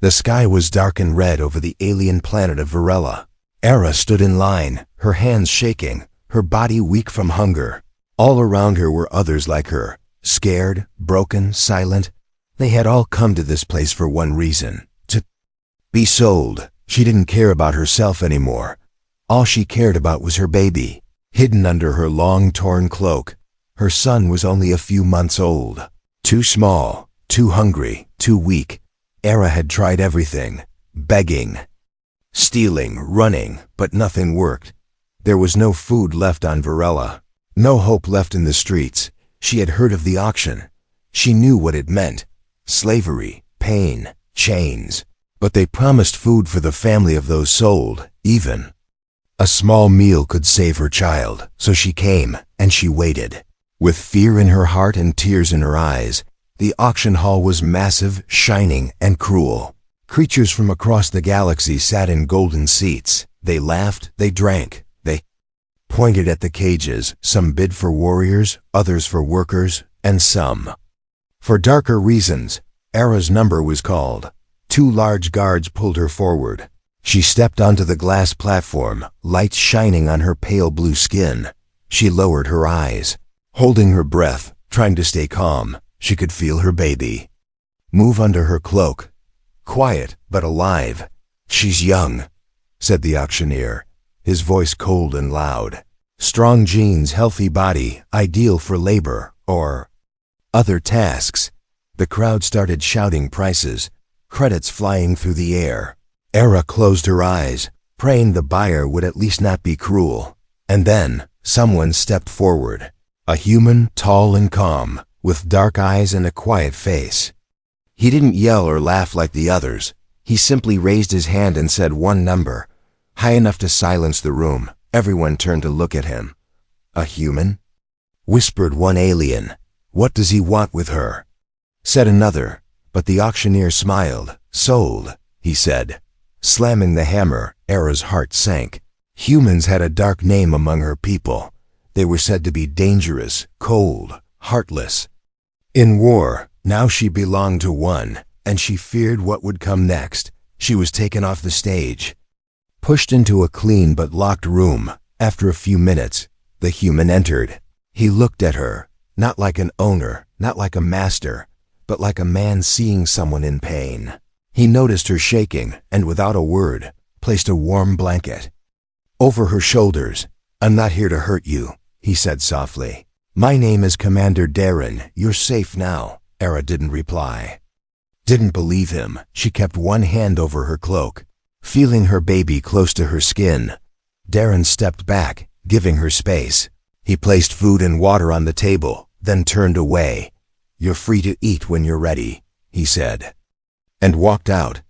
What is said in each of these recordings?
The sky was dark and red over the alien planet of Varela. Era stood in line, her hands shaking, her body weak from hunger. All around her were others like her, scared, broken, silent. They had all come to this place for one reason: to be sold. She didn't care about herself anymore. All she cared about was her baby, hidden under her long torn cloak. Her son was only a few months old. Too small, too hungry, too weak. Era had tried everything: begging, stealing, running, but nothing worked. There was no food left on Varela, no hope left in the streets. She had heard of the auction. She knew what it meant: slavery, pain, chains. But they promised food for the family of those sold, even. A small meal could save her child, so she came, and she waited. With fear in her heart and tears in her eyes, the auction hall was massive, shining, and cruel. Creatures from across the galaxy sat in golden seats. They laughed, they drank, they pointed at the cages. Some bid for warriors, others for workers, and some for darker reasons. Era's number was called. 2 large guards pulled her forward. She stepped onto the glass platform, lights shining on her pale blue skin. She lowered her eyes, holding her breath, trying to stay calm. She could feel her baby move under her cloak, quiet but alive. "She's young," said the auctioneer, his voice cold and loud. "Strong genes, healthy body, ideal for labor or other tasks." The crowd started shouting prices, credits flying through the air. Era closed her eyes, praying the buyer would at least not be cruel. And then someone stepped forward. A human, tall and calm, with dark eyes and a quiet face. He didn't yell or laugh like the others. He simply raised his hand and said one number, high enough to silence the room. Everyone turned to look at him. "A human?" whispered one alien. "What does he want with her?" said another. But the auctioneer smiled. "Sold," he said. Slamming the hammer, Era's heart sank. Humans had a dark name among her people. They were said to be dangerous, cold, heartless. In war, now she belonged to one, and she feared what would come next. She was taken off the stage, pushed into a clean but locked room. After a few minutes, the human entered. He looked at her, not like an owner, not like a master, but like a man seeing someone in pain. He noticed her shaking, and without a word, placed a warm blanket over her shoulders. "I'm not here to hurt you," he said softly. "My name is Commander Darren. You're safe now." Era didn't reply. Didn't believe him. She kept one hand over her cloak, feeling her baby close to her skin. Darren stepped back, giving her space. He placed food and water on the table, then turned away. "You're free to eat when you're ready," he said, and walked out.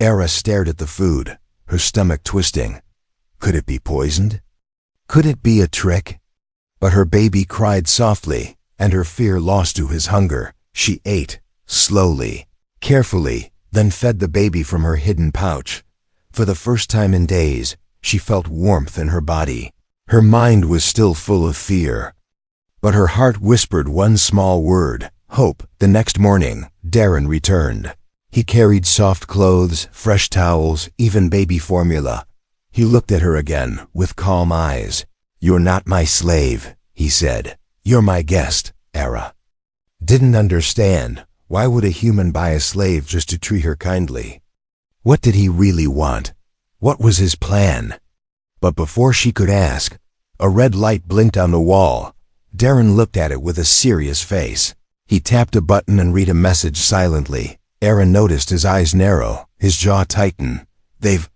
Era stared at the food, her stomach twisting. Could it be poisoned? Could it be a trick? But her baby cried softly, and her fear lost to his hunger. She ate, slowly, carefully, then fed the baby from her hidden pouch. For the first time in days, she felt warmth in her body. Her mind was still full of fear, but her heart whispered one small word: hope. The next morning, Darren returned. He carried soft clothes, fresh towels, even baby formula. He looked at her again, with calm eyes. "You're not my slave," he said. "You're my guest." Era didn't understand. Why would a human buy a slave just to treat her kindly? What did he really want? What was his plan? But before she could ask, a red light blinked on the wall. Darren looked at it with a serious face. He tapped a button and read a message silently. Aaron noticed his eyes narrow, his jaw tighten. "They've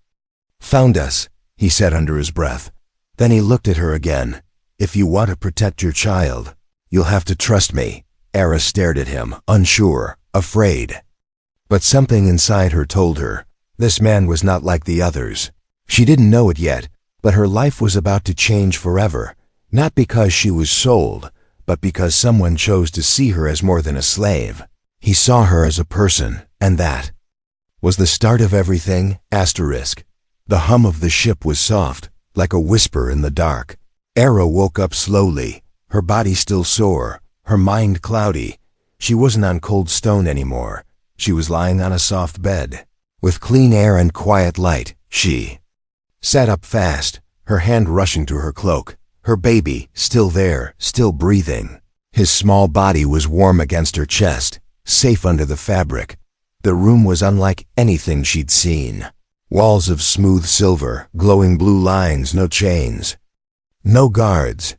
found us," he said under his breath. Then he looked at her again. "If you want to protect your child, you'll have to trust me." Era stared at him, unsure, afraid. But something inside her told her this man was not like the others. She didn't know it yet, but her life was about to change forever, not because she was sold, but because someone chose to see her as more than a slave. He saw her as a person, and that was the start of everything. The hum of the ship was soft, like a whisper in the dark. Era woke up slowly, her body still sore, her mind cloudy. She wasn't on cold stone anymore. She was lying on a soft bed, With clean air and quiet light, she sat up fast, her hand rushing to her cloak. Her baby, still there, still breathing. His small body was warm against her chest, safe under the fabric. The room was unlike anything she'd seen. Walls of smooth silver, glowing blue lines, no chains. No guards.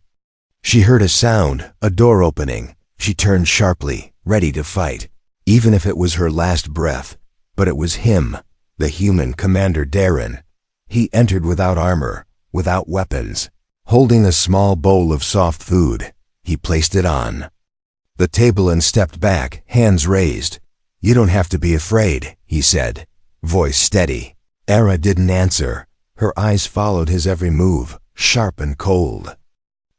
She heard a sound, a door opening. She turned sharply, ready to fight, even if it was her last breath. But it was him, the human Commander Darren. He entered without armor, without weapons, holding a small bowl of soft food. He placed it on the table and stepped back, hands raised. "You don't have to be afraid," he said, voice steady. Era didn't answer. Her eyes followed his every move, sharp and cold.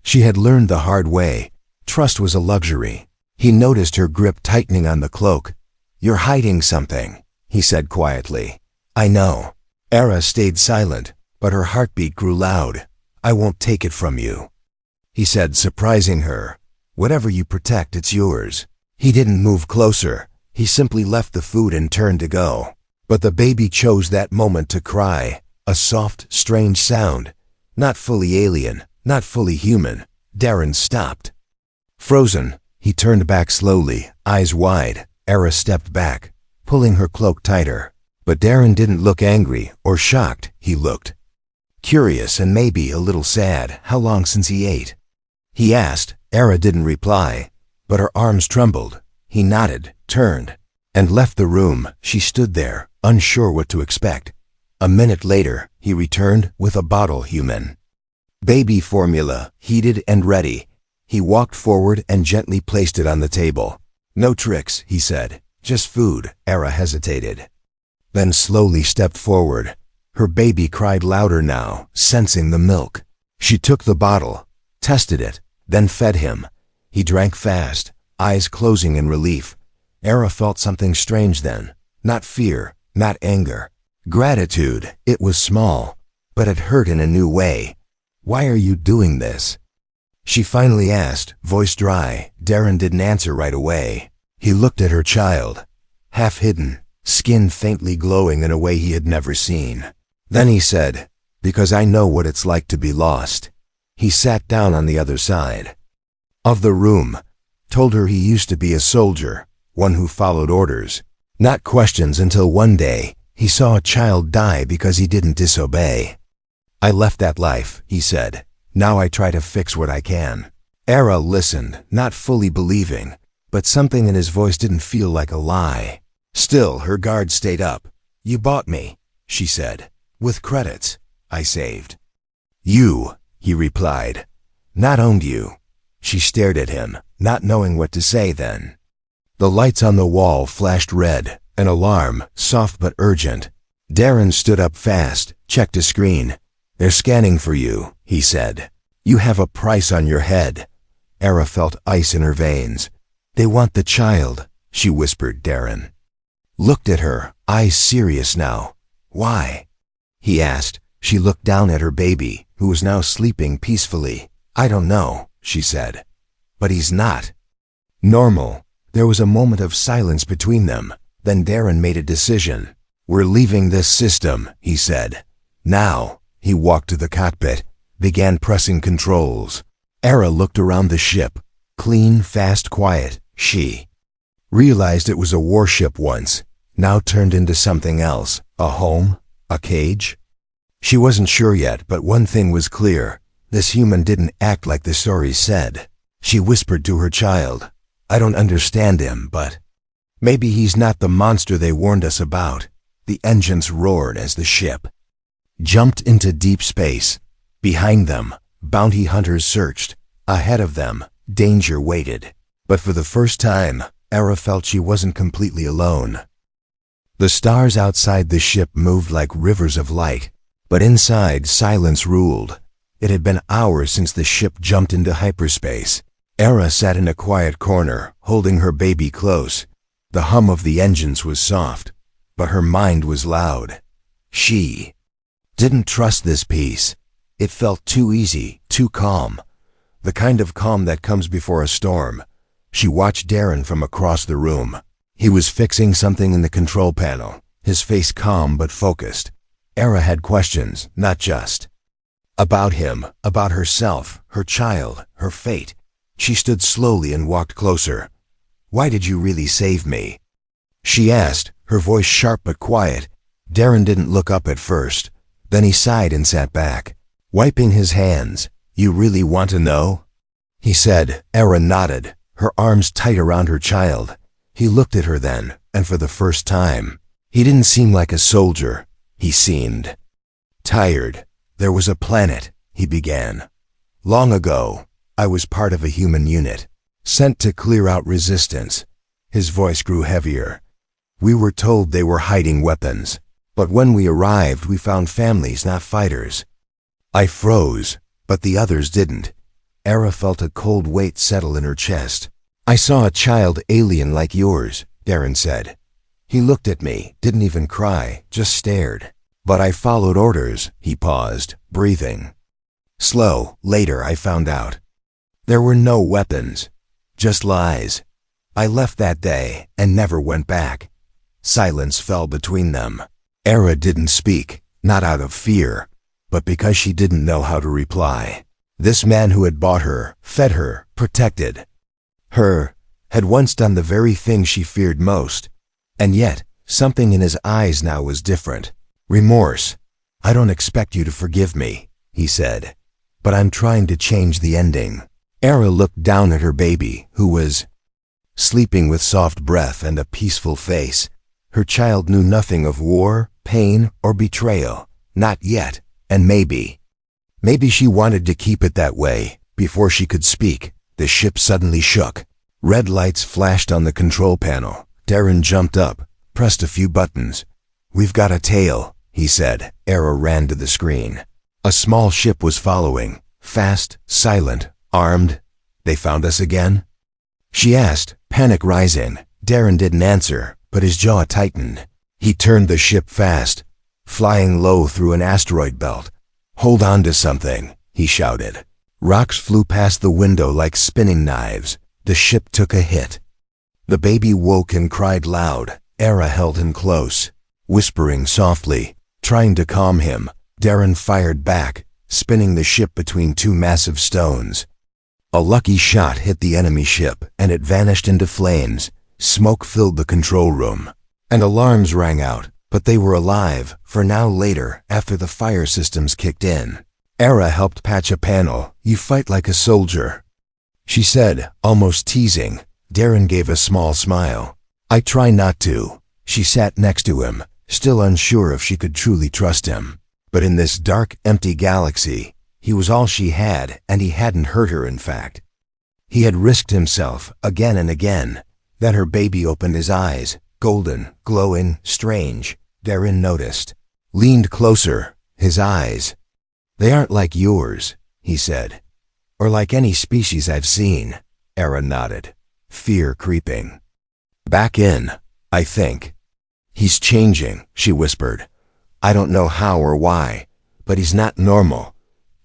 She had learned the hard way. Trust was a luxury. He noticed her grip tightening on the cloak. "You're hiding something," he said quietly. "I know." Era stayed silent, but her heartbeat grew loud. "I won't take it from you," he said, surprising her. "Whatever you protect, it's yours." He didn't move closer. He simply left the food and turned to go. But the baby chose that moment to cry, a soft, strange sound. Not fully alien, not fully human. Darren stopped. Frozen, he turned back slowly, eyes wide. Era stepped back, pulling her cloak tighter. But Darren didn't look angry or shocked. He looked curious and maybe a little sad. "How long since he ate?" he asked. Era didn't reply, but her arms trembled. He nodded, turned, and left the room. She stood there, unsure what to expect. A minute later, he returned with a bottle. Human baby formula, heated and ready. He walked forward and gently placed it on the table. "No tricks," he said, "just food." Era hesitated, then slowly stepped forward. Her baby cried louder now, sensing the milk. She took the bottle, tested it, then fed him. He drank fast, eyes closing in relief. Era felt something strange then. Not fear, not anger. Gratitude. It was small, but it hurt in a new way. "Why are you doing this?" she finally asked, voice dry. Darren didn't answer right away. He looked at her child, half hidden, skin faintly glowing in a way he had never seen. Then he said, "Because I know what it's like to be lost." He sat down on the other side of the room, told her he used to be a soldier, one who followed orders, not questions, until one day he saw a child die because he didn't disobey. "I left that life," he said. "Now I try to fix what I can." Era listened, not fully believing, but something in his voice didn't feel like a lie. Still, her guard stayed up. "You bought me," she said, "with credits I saved." "You," he replied, "not owned you." She stared at him, not knowing what to say then. The lights on the wall flashed red, an alarm, soft but urgent. Darren stood up fast, checked a screen. "They're scanning for you," he said. "You have a price on your head." Era felt ice in her veins. "They want the child," she whispered. Darren looked at her, eyes serious now. "Why?" he asked. She looked down at her baby, who was now sleeping peacefully. "I don't know," she said. "But he's not normal." There was a moment of silence between them. Then Darren made a decision. "We're leaving this system," he said. "Now." He walked to the cockpit, began pressing controls. Era looked around the ship. Clean, fast, quiet. She realized it was a warship once, now turned into something else. A home? A cage? She wasn't sure yet, but one thing was clear. This human didn't act like the stories said. She whispered to her child, "I don't understand him, but maybe he's not the monster they warned us about." The engines roared as the ship jumped into deep space. Behind them, bounty hunters searched. Ahead of them, danger waited. But for the first time, Era felt she wasn't completely alone. The stars outside the ship moved like rivers of light, but inside silence ruled. It had been hours since the ship jumped into hyperspace. Era sat in a quiet corner, holding her baby close. The hum of the engines was soft, but her mind was loud. She didn't trust this peace. It felt too easy, too calm. The kind of calm that comes before a storm. She watched Darren from across the room. He was fixing something in the control panel. his face calm but focused. Era had questions, not just about him, about herself, her child, her fate. She stood slowly and walked closer. "Why did you really save me?" she asked, her voice sharp but quiet. Darren didn't look up at first. Then he sighed and sat back, wiping his hands. "You really want to know?" he said. Era nodded, her arms tight around her child. He looked at her then, and for the first time, he didn't seem like a soldier. He seemed tired. "There was a planet," he began. "Long ago, I was part of a human unit, sent to clear out resistance." His voice grew heavier. "We were told they were hiding weapons, but when we arrived, we found families, not fighters." I froze, but the others didn't. Era felt a cold weight settle in her chest. "I saw a child alien like yours," Darren said. He looked at me, didn't even cry, just stared. "But I followed orders." He paused, breathing slow. "Later, I found out there were no weapons, just lies. I left that day and never went back." Silence fell between them. Era didn't speak, not out of fear, but because she didn't know how to reply. This man who had bought her, fed her, protected her, had once done the very thing she feared most. And yet, something in his eyes now was different. Remorse. "I don't expect you to forgive me," he said, "but I'm trying to change the ending." Era looked down at her baby, who was sleeping with soft breath and a peaceful face. Her child knew nothing of war, pain, or betrayal. Not yet, and maybe she wanted to keep it that way. Before she could speak, the ship suddenly shook. Red lights flashed on the control panel. Darren jumped up, pressed a few buttons. "We've got a tail," he said. Era ran to the screen. A small ship was following, fast, silent, armed. "They found us again?" she asked, panic rising. Darren didn't answer, but his jaw tightened. He turned the ship fast, flying low through an asteroid belt. "Hold on to something," he shouted. Rocks flew past the window like spinning knives. The ship took a hit. The baby woke and cried loud. Era held him close, whispering softly, trying to calm him. Darren fired back, spinning the ship between two massive stones. A lucky shot hit the enemy ship, and it vanished into flames. Smoke filled the control room, and alarms rang out, but they were alive, for now later, after the fire systems kicked in. Era helped patch a panel. "You fight like a soldier," she said, almost teasing. Darren gave a small smile. "I try not to." She sat next to him, still unsure if she could truly trust him. But in this dark, empty galaxy, he was all she had, and he hadn't hurt her, in fact. He had risked himself again and again. Then her baby opened his eyes, golden, glowing, strange. Darren noticed. Leaned closer, his eyes. "They aren't like yours," he said. "Or like any species I've seen." Era nodded, fear creeping back in, "I think. He's changing," she whispered. "I don't know how or why, but he's not normal."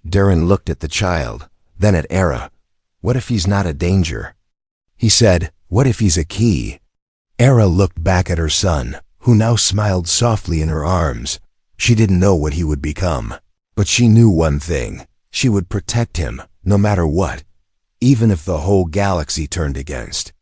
Darren looked at the child, then at Era. "What if he's not a danger?" he said. "What if he's a key?" Era looked back at her son, who now smiled softly in her arms. She didn't know what he would become, but she knew one thing. She would protect him, no matter what, even if the whole galaxy turned against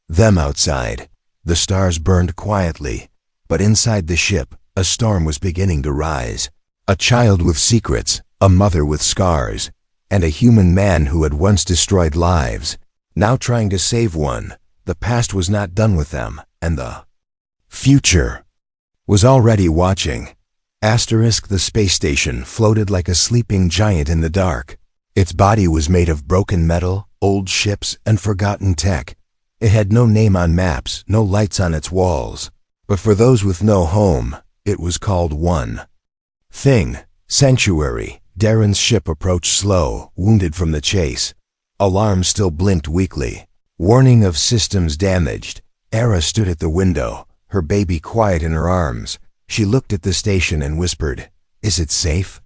them. Outside, the stars burned quietly, but inside the ship, a storm was beginning to rise. A child with secrets, a mother with scars, and a human man who had once destroyed lives, now trying to save one. The past was not done with them, and the future was already watching. The space station floated like a sleeping giant in the dark. Its body was made of broken metal, old ships, and forgotten tech. It had no name on maps, no lights on its walls. But for those with no home, it was called one thing: sanctuary. Darren's ship approached slow, wounded from the chase. Alarms still blinked weakly. Warning of systems damaged. Era stood at the window, her baby quiet in her arms. She looked at the station and whispered, "Is it safe?"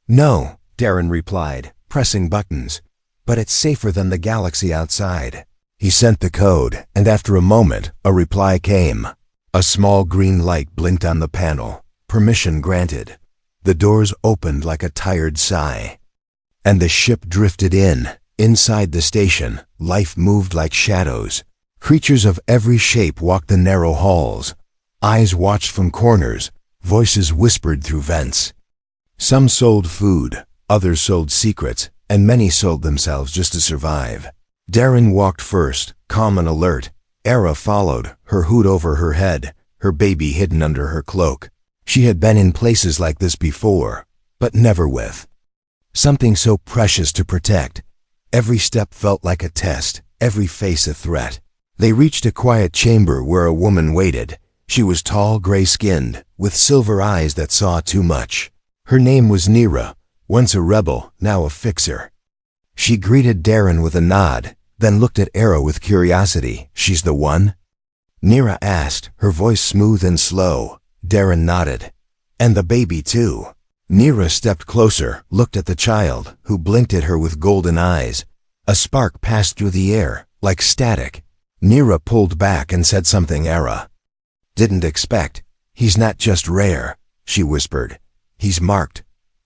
"No," Darren replied, pressing buttons. "But it's safer than the galaxy outside." He sent the code, and after a moment, a reply came. A small green light blinked on the panel. Permission granted. The doors opened like a tired sigh. And the ship drifted in. Inside the station, life moved like shadows. Creatures of every shape walked the narrow halls. Eyes watched from corners. Voices whispered through vents. Some sold food, others sold secrets, and many sold themselves just to survive. Darren walked first, calm and alert. Era followed, her hood over her head, her baby hidden under her cloak. She had been in places like this before, but never with something so precious to protect. Every step felt like a test, every face a threat. They reached a quiet chamber where a woman waited. She was tall, gray-skinned, with silver eyes that saw too much. Her name was Nira, once a rebel, now a fixer. She greeted Darren with a nod, then looked at Era with curiosity. "She's the one?" Nira asked, her voice smooth and slow. Darren nodded. "And the baby too." Nira stepped closer, looked at the child, who blinked at her with golden eyes. A spark passed through the air, like static. Nira pulled back and said something Era didn't expect. "He's not just rare," she whispered. "He's marked."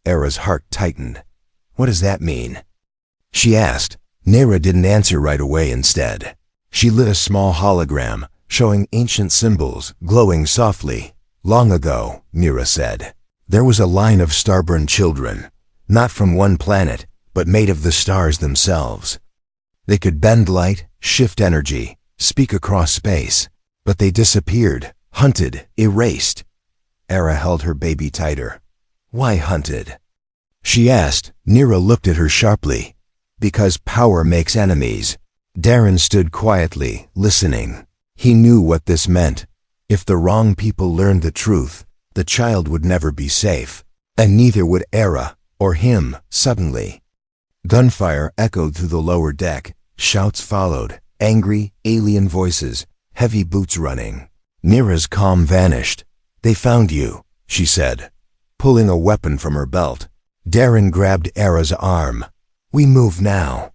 Era's heart tightened. "What does that mean?" she asked. Nira didn't answer right away. Instead, she lit a small hologram, showing ancient symbols, glowing softly. "Long ago," Nira said, "there was a line of starborn children, not from one planet, but made of the stars themselves. They could bend light, shift energy, speak across space, but they disappeared, hunted, erased." Era held her baby tighter. "Why hunted?" she asked. Nira looked at her sharply. "Because power makes enemies." Darren stood quietly, listening. He knew what this meant. If the wrong people learned the truth, the child would never be safe, and neither would Era, or him. Suddenly, gunfire echoed through the lower deck. Shouts followed, angry, alien voices, heavy boots running. Nira's calm vanished. "They found you," she said, pulling a weapon from her belt. Darren grabbed Era's arm. "We move now."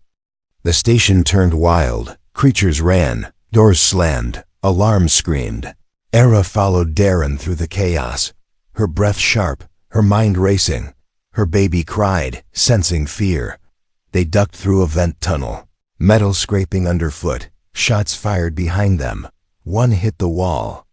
The station turned wild. Creatures ran, doors slammed, alarms screamed. Era followed Darren through the chaos, her breath sharp, her mind racing. Her baby cried, sensing fear. They ducked through a vent tunnel, metal scraping underfoot, shots fired behind them. One hit the wall.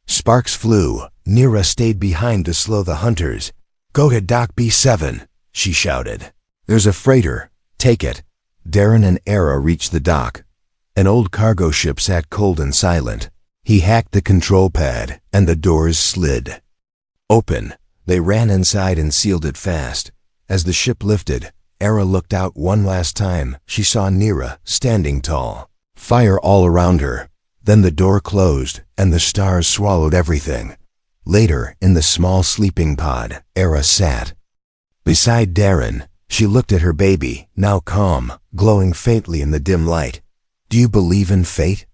Sparks flew. Nira stayed behind to slow the hunters. "Go to Dock B7, she shouted. "There's a freighter. Take it." Darren and Era reached the dock. An old cargo ship sat cold and silent. He hacked the control pad, and the doors slid open. They ran inside and sealed it fast. As the ship lifted, Era looked out one last time. She saw Nira, standing tall. Fire all around her. Then the door closed, and the stars swallowed everything. Later, in the small sleeping pod, Era sat beside Darren. She looked at her baby, now calm, glowing faintly in the dim light. "Do you believe in fate?"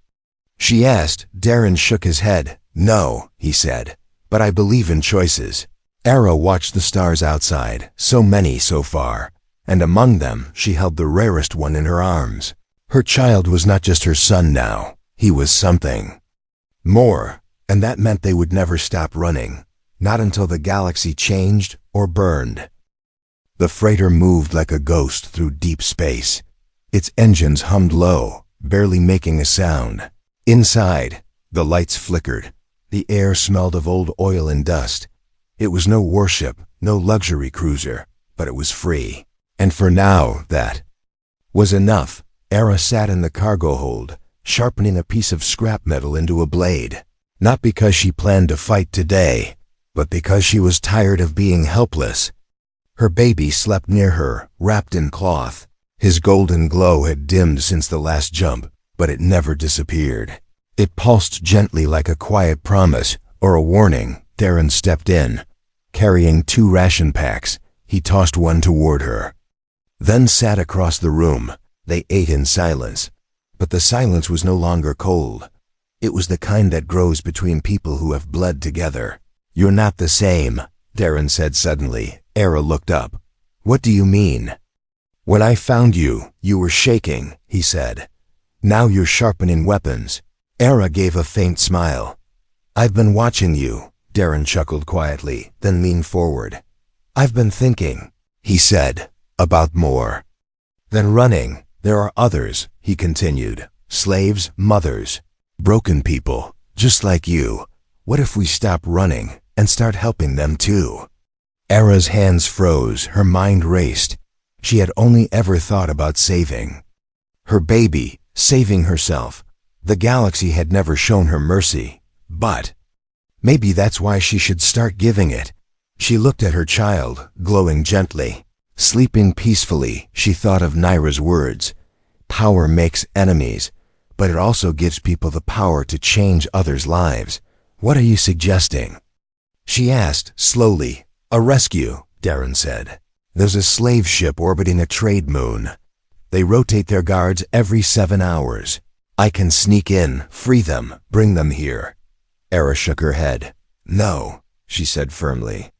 she asked. Darren shook his head. "No," he said, "but I believe in choices." Era watched the stars outside, so many so far, and among them she held the rarest one in her arms. Her child was not just her son now. He was something more, and that meant they would never stop running, not until the galaxy changed or burned. The freighter moved like a ghost through deep space. Its engines hummed low, barely making a sound. Inside, the lights flickered. The air smelled of old oil and dust. It was no warship, no luxury cruiser, but it was free. And for now, that was enough. Era sat in the cargo hold, sharpening a piece of scrap metal into a blade. Not because she planned to fight today, but because she was tired of being helpless. Her baby slept near her, wrapped in cloth. His golden glow had dimmed since the last jump, but it never disappeared. It pulsed gently like a quiet promise or a warning. Darren stepped in. Carrying 2 ration packs, he tossed one toward her. Then sat across the room. They ate in silence. But the silence was no longer cold. It was the kind that grows between people who have bled together. "You're not the same," Darren said suddenly. Era looked up. "What do you mean?" "When I found you, you were shaking," he said. "Now you're sharpening weapons." Era gave a faint smile. I've been watching you, Darren chuckled quietly, then leaned forward. I've been thinking, he said, about more than running. There are others, he continued. Slaves, mothers, broken people, just like you. What if we stop running and start helping them too? Era's hands froze, her mind raced. She had only ever thought about saving her baby, saving herself. The galaxy had never shown her mercy, but maybe that's why she should start giving it. She looked at her child, glowing gently. Sleeping peacefully, she thought of Naira's words. Power makes enemies, but it also gives people the power to change others' lives. What are you suggesting? She asked, slowly. A rescue, Darren said. There's a slave ship orbiting a trade moon. They rotate their guards every 7 hours. I can sneak in, free them, bring them here. Era shook her head. No, she said firmly.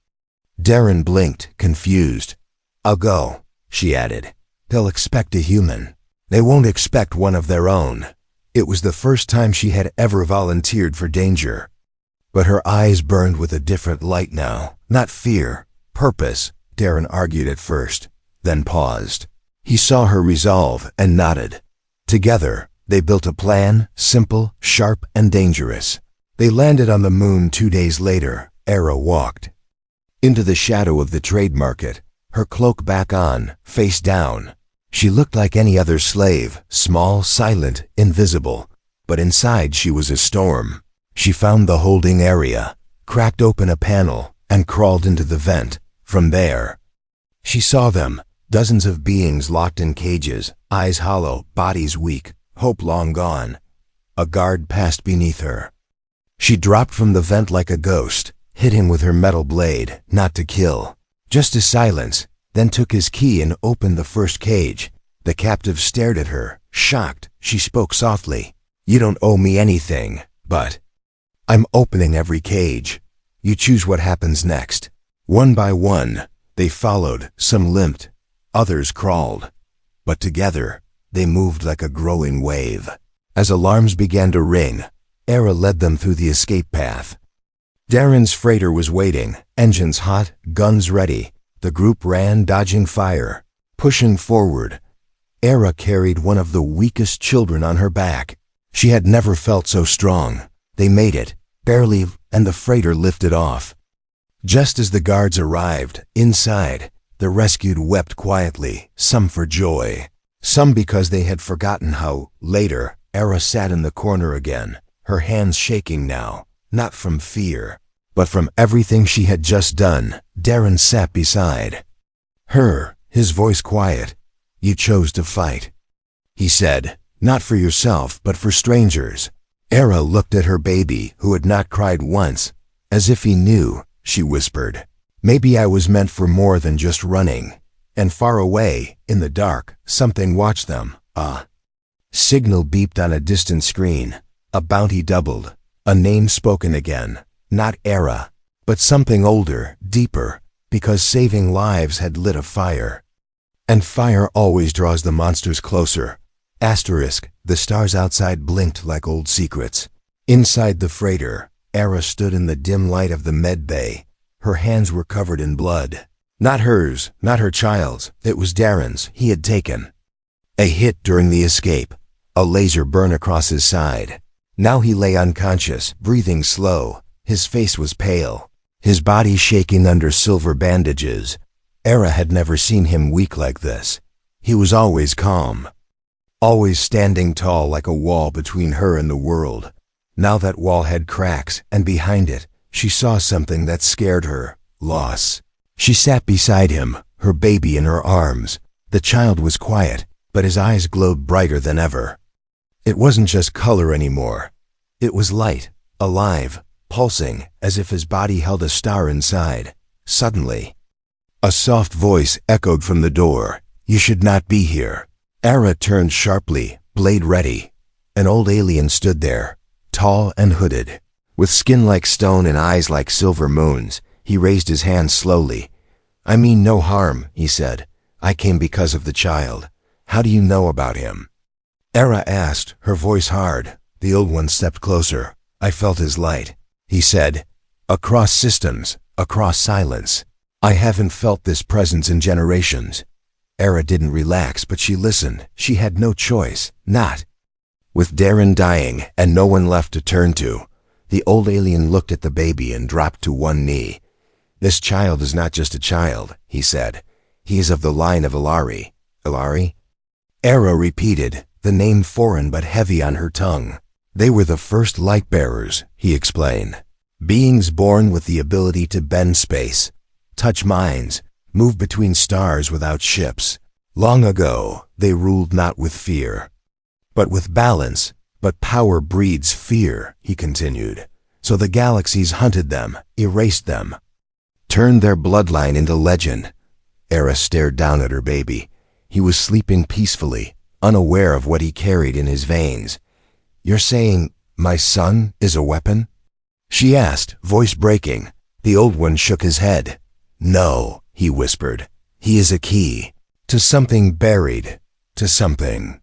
Darren blinked, confused. I'll go, she added. They'll expect a human. They won't expect one of their own. It was the first time she had ever volunteered for danger. But her eyes burned with a different light now. Not fear, purpose, Darren argued at first, then paused. He saw her resolve and nodded. Together, they built a plan, simple, sharp, and dangerous. They landed on the moon 2 days later. Era walked into the shadow of the trade market, her cloak back on, face down. She looked like any other slave, small, silent, invisible. But inside she was a storm. She found the holding area, cracked open a panel, and crawled into the vent. From there, she saw them, dozens of beings locked in cages, eyes hollow, bodies weak, hope long gone. A guard passed beneath her. She dropped from the vent like a ghost, hit him with her metal blade, not to kill, just to silence, then took his key and opened the first cage. The captive stared at her, shocked. She spoke softly. You don't owe me anything, but I'm opening every cage. You choose what happens next. One by one, they followed. Some limped, others crawled. But together, they moved like a growing wave. As alarms began to ring, Era led them through the escape path. Darren's freighter was waiting, engines hot, guns ready. The group ran, dodging fire, pushing forward. Era carried one of the weakest children on her back. She had never felt so strong. They made it, barely, and the freighter lifted off. Just as the guards arrived, inside, the rescued wept quietly, some for joy, some because they had forgotten how. Later, Era sat in the corner again, her hands shaking now, not from fear, but from everything she had just done. Darren sat beside her, his voice quiet. You chose to fight, he said, not for yourself, but for strangers. Era looked at her baby, who had not cried once. As if he knew, she whispered, maybe I was meant for more than just running. And far away, in the dark, something watched them. A signal beeped on a distant screen. A bounty doubled. A name spoken again. Not Era, but something older, deeper, because saving lives had lit a fire. And fire always draws the monsters closer. Asterisk, the stars outside blinked like old secrets. Inside the freighter, Era stood in the dim light of the med bay. Her hands were covered in blood. Not hers, not her child's. It was Darren's. He had taken a hit during the escape. A laser burn across his side. Now he lay unconscious, breathing slow. His face was pale, his body shaking under silver bandages. Era had never seen him weak like this. He was always calm, always standing tall like a wall between her and the world. Now that wall had cracks, and behind it, she saw something that scared her. Loss. She sat beside him, her baby in her arms. The child was quiet, but his eyes glowed brighter than ever. It wasn't just color anymore. It was light, alive, pulsing, as if his body held a star inside. Suddenly, a soft voice echoed from the door. You should not be here. Era turned sharply, blade ready. An old alien stood there, tall and hooded, with skin like stone and eyes like silver moons. He raised his hand slowly. I mean no harm, he said. I came because of the child. How do you know about him? Era asked, her voice hard. The old one stepped closer. I felt his light. he said. Across systems, across silence. I haven't felt this presence in generations. Era didn't relax, but she listened. She had no choice, not. With Darren dying and no one left to turn to, the old alien looked at the baby and dropped to one knee. This child is not just a child, he said. He is of the line of Ilari. Ilari? Era repeated, the name foreign but heavy on her tongue. They were the first light-bearers, he explained. Beings born with the ability to bend space, touch minds, move between stars without ships. Long ago, they ruled not with fear, but with balance. But power breeds fear, he continued. So the galaxies hunted them, erased them, turned their bloodline into legend. Era stared down at her baby. He was sleeping peacefully, unaware of what he carried in his veins. You're saying my son is a weapon? She asked, voice breaking. The old one shook his head. No, he whispered. He is a key to something buried, to something.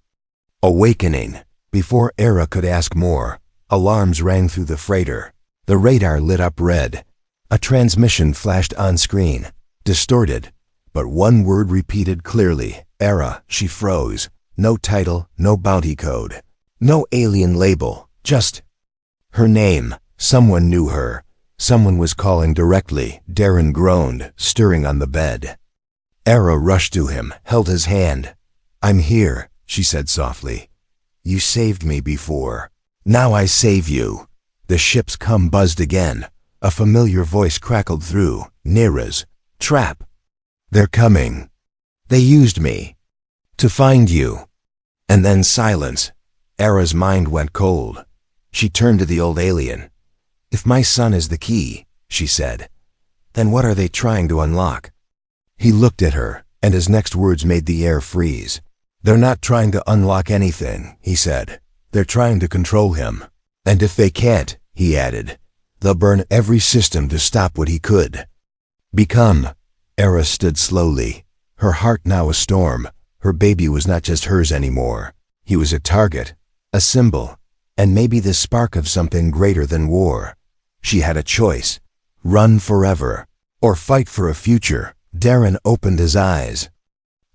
Awakening. Before Era could ask more, alarms rang through the freighter. The radar lit up red. A transmission flashed on screen, distorted, but one word repeated clearly. Era. She froze. No title, no bounty code, no alien label, just her name. Someone knew her. Someone was calling directly. Darren groaned, stirring on the bed. Era rushed to him, held his hand. I'm here, she said softly. You saved me before. Now I save you. The ship's cum buzzed again. A familiar voice crackled through. Nira's. Trap. They're coming. They used me. To find you. And then silence. Era's mind went cold. She turned to the old alien. If my son is the key, she said, then what are they trying to unlock? He looked at her, and his next words made the air freeze. They're not trying to unlock anything, he said. They're trying to control him. And if they can't, he added, they'll burn every system to stop what he could become. Era stood slowly, her heart now a storm. Her baby was not just hers anymore. He was a target, a symbol, and maybe the spark of something greater than war. She had a choice. Run forever, or fight for a future. Darren opened his eyes.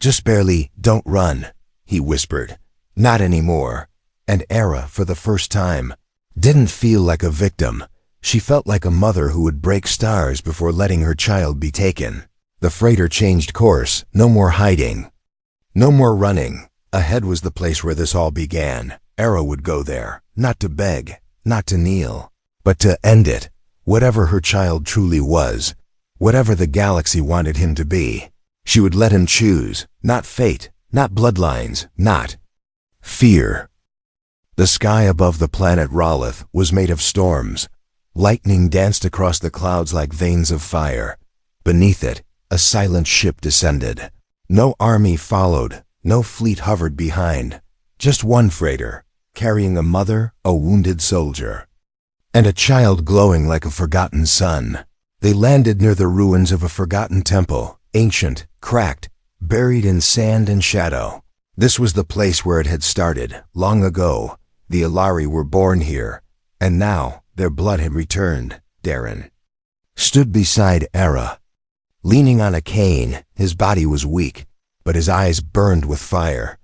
Just barely, don't run, he whispered. Not anymore. And Era, for the first time, didn't feel like a victim. She felt like a mother who would break stars before letting her child be taken. The freighter changed course. No more hiding. No more running. Ahead was the place where this all began. Era would go there, not to beg, not to kneel, but to end it. Whatever her child truly was, whatever the galaxy wanted him to be, she would let him choose. Not fate, not bloodlines, not fear. The sky above the planet Ralith was made of storms. Lightning danced across the clouds like veins of fire. Beneath it, a silent ship descended. No army followed, no fleet hovered behind. Just one freighter, carrying a mother, a wounded soldier, and a child glowing like a forgotten sun. They landed near the ruins of a forgotten temple, ancient, cracked, buried in sand and shadow. This was the place where it had started, long ago. The Ilari were born here, and now their blood had returned. Darren stood beside Era, leaning on a cane. His body was weak, but his eyes burned with fire.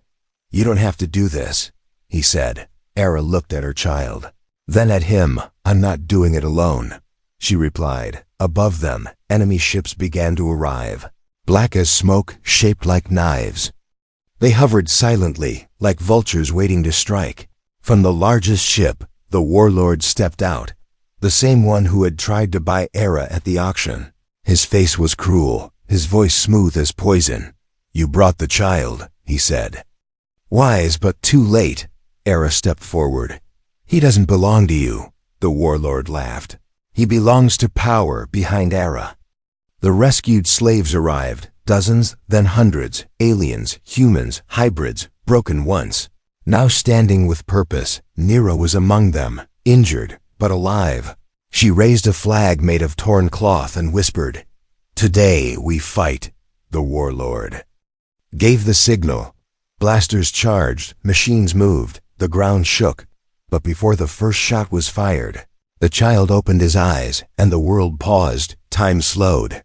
You don't have to do this, he said. Era looked at her child, then at him. I'm not doing it alone, she replied. Above them, enemy ships began to arrive, black as smoke, shaped like knives. They hovered silently, like vultures waiting to strike. From the largest ship, the warlord stepped out, the same one who had tried to buy Era at the auction. His face was cruel, his voice smooth as poison. You brought the child, he said. Wise, but too late. Era stepped forward. He doesn't belong to you, the warlord laughed. He belongs to power behind Era. The rescued slaves arrived, dozens, then hundreds, aliens, humans, hybrids, broken once. Now standing with purpose, Nira was among them, injured, but alive. She raised a flag made of torn cloth and whispered, "Today we fight." The warlord gave the signal. Blasters charged, machines moved, the ground shook. But before the first shot was fired, The child opened his eyes, and the world paused. Time slowed.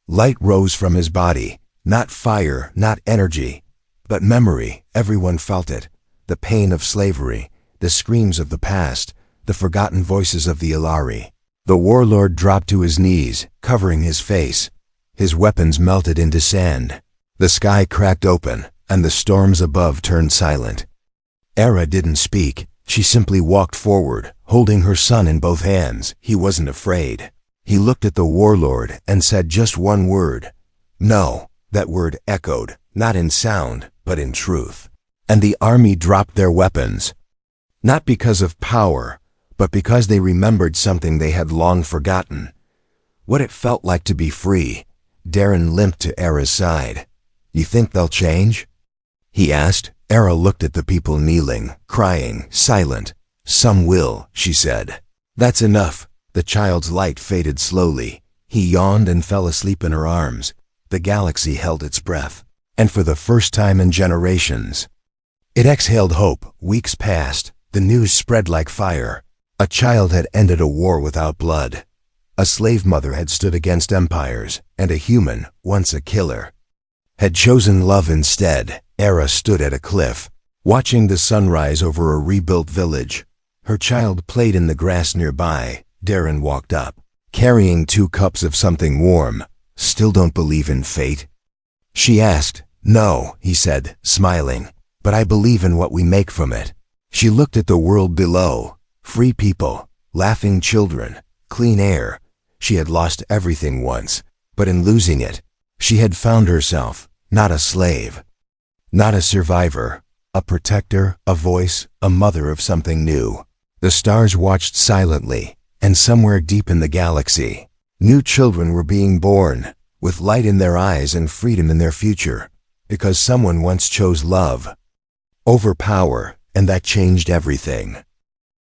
Light rose from his body, not fire, not energy, but memory. Everyone felt it. The pain of slavery, the screams of the past, the forgotten voices of the Ilari. The warlord dropped to his knees, covering his face. His weapons melted into sand. The sky cracked open, and the storms above turned silent. Era didn't speak. She simply walked forward, holding her son in both hands. He wasn't afraid. He looked at the warlord and said just one word. No. That word echoed, not in sound, but in truth. And the army dropped their weapons. Not because of power, but because they remembered something they had long forgotten. What it felt like to be free. Darren limped to Era's side. You think they'll change? He asked. Era looked at the people kneeling, crying, silent. Some will, she said. That's enough. The child's light faded slowly. He yawned and fell asleep in her arms. The galaxy held its breath. And for the first time in generations, it exhaled hope. Weeks passed. The news spread like fire. A child had ended a war without blood. A slave mother had stood against empires, and a human, once a killer, had chosen love instead. Era stood at a cliff, watching the sunrise over a rebuilt village. Her child played in the grass nearby. Darren walked up, carrying 2 cups of something warm. Still don't believe in fate? She asked. No, he said, smiling, but I believe in what we make from it. She looked at the world below. Free people, laughing children, clean air. She had lost everything once, but in losing it, she had found herself, not a slave, not a survivor, a protector, a voice, a mother of something new. The stars watched silently, and somewhere deep in the galaxy, new children were being born, with light in their eyes and freedom in their future, because someone once chose love over power, and that changed everything.